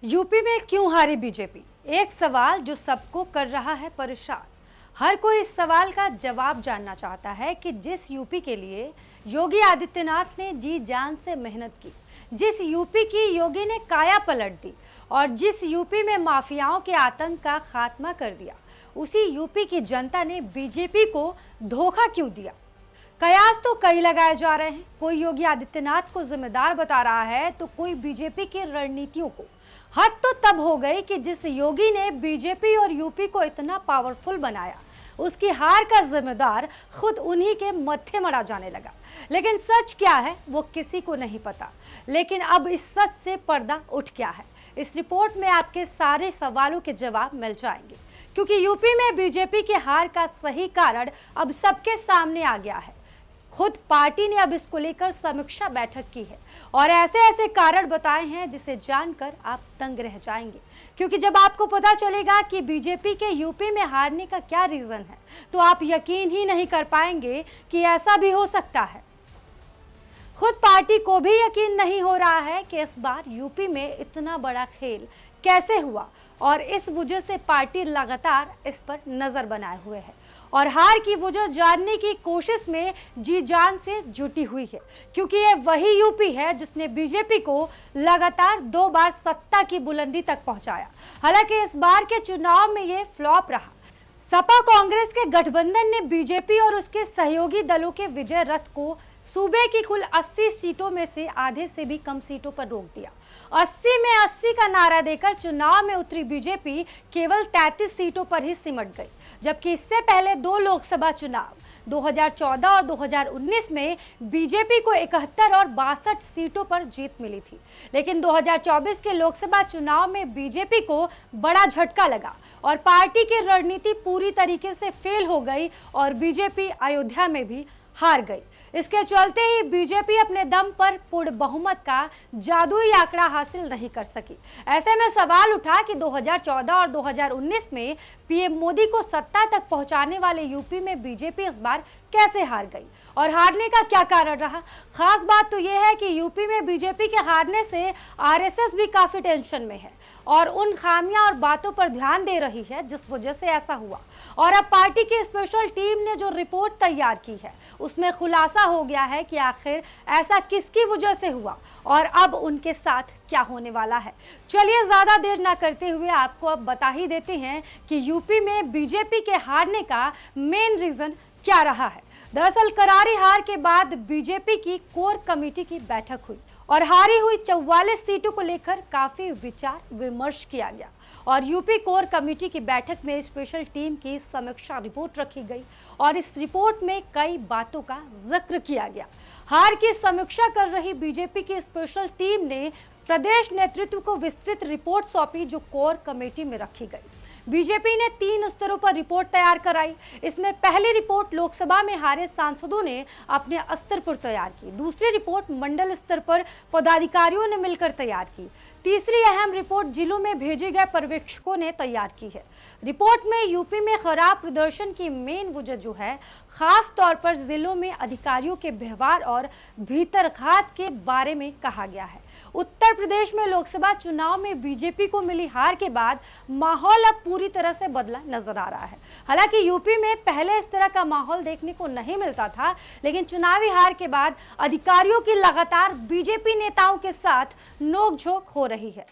UP में क्यों हारी बीजेपी? एक सवाल जो सबको कर रहा है परेशान। हर कोई इस सवाल का जवाब जानना चाहता है कि जिस यूपी के लिए योगी आदित्यनाथ ने जी जान से मेहनत की, जिस यूपी की योगी ने काया पलट दी और जिस यूपी में माफियाओं के आतंक का खात्मा कर दिया, उसी यूपी की जनता ने बीजेपी को धोखा क्यों दिया? कयास तो कई लगाए जा रहे हैं। कोई योगी आदित्यनाथ को जिम्मेदार बता रहा है तो कोई बीजेपी की रणनीतियों को। हद तो तब हो गई कि जिस योगी ने बीजेपी और यूपी को इतना पावरफुल बनाया, उसकी हार का जिम्मेदार खुद उन्हीं के मत्थे मरा जाने लगा। लेकिन सच क्या है वो किसी को नहीं पता। लेकिन अब इस सच से पर्दा उठ गया है। इस रिपोर्ट में आपके सारे सवालों के जवाब मिल जाएंगे, क्योंकि यूपी में बीजेपी की हार का सही कारण अब सबके सामने आ गया है। खुद पार्टी ने अब इसको लेकर समीक्षा बैठक की है और ऐसे ऐसे कारण बताए हैं जिसे जानकर आप दंग रह जाएंगे। क्योंकि जब आपको पता चलेगा कि बीजेपी के यूपी में हारने का क्या रीजन है, तो आप यकीन ही नहीं कर पाएंगे कि ऐसा भी हो सकता है। खुद पार्टी को भी यकीन नहीं हो रहा है कि इस बार यूपी में इतना बड़ा खेल कैसे हुआ, और इस वजह से पार्टी लगातार इस पर नजर बनाए हुए है और हार की वजह जानने की कोशिश में जी जान से जुटी हुई है। क्योंकि ये वही यूपी है जिसने बीजेपी को लगातार 2 बार सत्ता की बुलंदी तक पहुंचाया। हालांकि इस बार के चुनाव में ये फ्लॉप रहा। सपा कांग्रेस के गठबंधन ने बीजेपी और उसके सहयोगी दलों के विजय रथ को सूबे की कुल 80 सीटों में से आधे से भी कम सीटों पर रोक दिया। 80 में 80 का नारा देकर चुनाव में उतरी बीजेपी केवल 33 सीटों पर ही सिमट गई, जबकि इससे पहले 2 लोकसभा चुनाव 2014 और 2019 में बीजेपी को 71 और 62 सीटों पर जीत मिली थी। लेकिन 2024 के लोकसभा चुनाव में बीजेपी को बड़ा झटका लगा और पार्टी की रणनीति पूरी तरीके से फेल हो गई और बीजेपी अयोध्या में भी हार गई। इसके चलते ही बीजेपी अपने दम पर पूर्ण बहुमत का जादुई आंकड़ा हासिल नहीं कर सकी। ऐसे में सवाल उठा कि 2014 और 2019 में पीएम मोदी को सत्ता तक पहुंचाने वाले यूपी में बीजेपी इस बार कैसे हार गई और हारने का क्या कारण रहा। खास बात तो यह है कि यूपी में बीजेपी के हारने से आरएसएस भी काफी टेंशन में है और उन खामियां और बातों पर ध्यान दे रही है जिस वजह से ऐसा हुआ। और अब पार्टी की स्पेशल टीम ने जो रिपोर्ट तैयार की है उसमें खुलासा हो गया है कि आखिर ऐसा किसकी वजह से हुआ और अब उनके साथ क्या होने वाला है। चलिए ज्यादा देर ना करते हुए आपको अब बता ही देते हैं कि यूपी में बीजेपी के हारने का मेन रीजन क्या रहा है। दरअसल करारी हार के बाद बीजेपी की कोर कमेटी की बैठक हुई और हारी हुई 44 सीटों को लेकर काफी विचार विमर्श किया गया और यूपी कोर कमेटी की बैठक में स्पेशल टीम की समीक्षा रिपोर्ट रखी गई और इस रिपोर्ट में कई बातों का जिक्र किया गया। हार की समीक्षा कर रही बीजेपी की स्पेशल टीम ने प्रदेश नेतृत्व को विस्तृत रिपोर्ट सौंपी जो कोर कमेटी में रखी गई। बीजेपी ने 3 स्तरों पर रिपोर्ट तैयार कराई। इसमें पहली रिपोर्ट लोकसभा में हारे सांसदों ने अपने स्तर पर तैयार की, दूसरी रिपोर्ट मंडल स्तर पर पदाधिकारियों ने मिलकर तैयार की, तीसरी अहम रिपोर्ट जिलों में भेजे गए पर्यवेक्षकों ने तैयार की है। रिपोर्ट में यूपी में खराब प्रदर्शन की मेन वजह जो है, खास तौर पर जिलों में अधिकारियों के व्यवहार और भीतरघात के बारे में कहा गया है। उत्तर प्रदेश में लोकसभा चुनाव में बीजेपी को मिली हार के बाद माहौल अब पूरी तरह से बदला नजर आ रहा है। हालांकि यूपी में पहले इस तरह का माहौल देखने को नहीं मिलता था, लेकिन चुनावी हार के बाद अधिकारियों की लगातार बीजेपी नेताओं के साथ नोकझोंक हो रही है।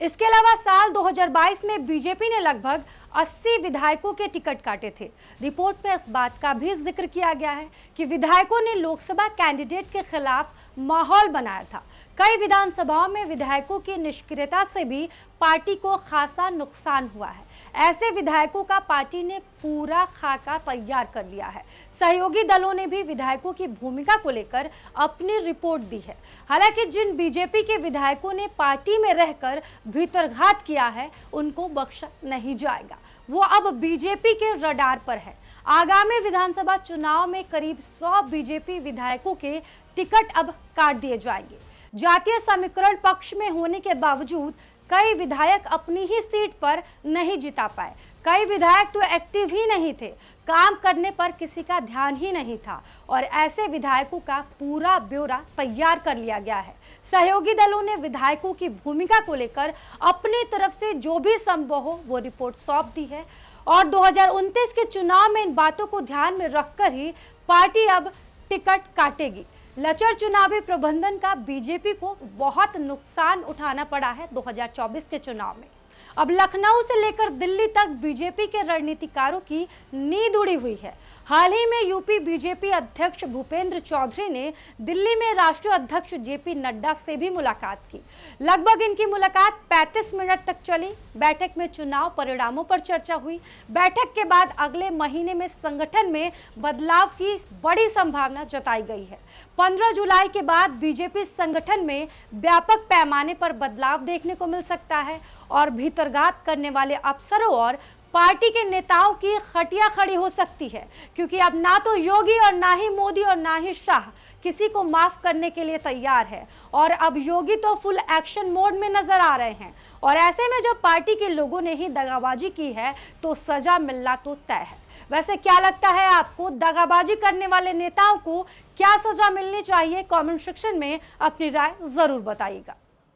इसके अलावा साल 2022 में बीजेपी ने लगभग 80 विधायकों के टिकट काटे थे। रिपोर्ट में इस बात का भी जिक्र किया गया है कि विधायकों ने लोकसभा कैंडिडेट के खिलाफ माहौल बनाया था। कई विधानसभाओं में विधायकों की निष्क्रियता से भी पार्टी को खासा नुकसान हुआ है। ऐसे विधायकों का पार्टी ने पूरा खाका तैयार कर लिया है। सहयोगी दलों ने भी विधायकों की भूमिका को लेकर अपनी रिपोर्ट दी है। हालांकि जिन बीजेपी के विधायकों ने पार्टी में रहकर भीतरघात किया है उनको बख्शा नहीं जाएगा। वो अब बीजेपी के रडार पर है। आगामी विधानसभा चुनाव में करीब 100 बीजेपी विधायकों के टिकट अब काट दिए जाएंगे। जातीय समीकरण पक्ष में होने के बावजूद कई विधायक अपनी ही सीट पर नहीं जिता पाए, कई विधायक तो एक्टिव ही नहीं थे, काम करने पर किसी का ध्यान ही नहीं था और ऐसे विधायकों का पूरा ब्यौरा तैयार कर लिया गया है। सहयोगी दलों ने विधायकों की भूमिका को लेकर अपनी तरफ से जो भी संभव हो वो रिपोर्ट सौंप दी है और 2029 के चुनाव में इन बातों को ध्यान में रखकर ही पार्टी अब टिकट काटेगी। लचर चुनावी प्रबंधन का बीजेपी को बहुत नुकसान उठाना पड़ा है 2024 के चुनाव में। अब लखनऊ से लेकर दिल्ली तक बीजेपी के रणनीतिकारों की नींद उड़ी हुई है। हाल ही में यूपी बीजेपी अध्यक्ष भूपेंद्र चौधरी ने दिल्ली में राष्ट्रीय अध्यक्ष जेपी नड्डा से भी मुलाकात की। लगभग इनकी मुलाकात 35 मिनट तक चली। बैठक में चुनाव परिणामों पर चर्चा हुई। बैठक के बाद अगले महीने में संगठन में बदलाव की बड़ी संभावना जताई गई है। 15 जुलाई के बाद बीजेपी संगठन में व्यापक पैमाने पर बदलाव देखने को मिल सकता है और भीतरघात करने वाले अफसरों और पार्टी के नेताओं की खटिया खड़ी हो सकती है, क्योंकि अब ना तो योगी और ना ही मोदी और ना ही शाह किसी को माफ करने के लिए तैयार है और अब योगी तो फुल एक्शन मोड में नजर आ रहे हैं और ऐसे में जब पार्टी के लोगों ने ही दगाबाजी की है तो सजा मिलना तो तय है। वैसे क्या लगता है आपको, दगाबाजी करने वाले नेताओं को क्या सजा मिलनी चाहिए? कमेंट सेक्शन में अपनी राय जरूर बताइएगा।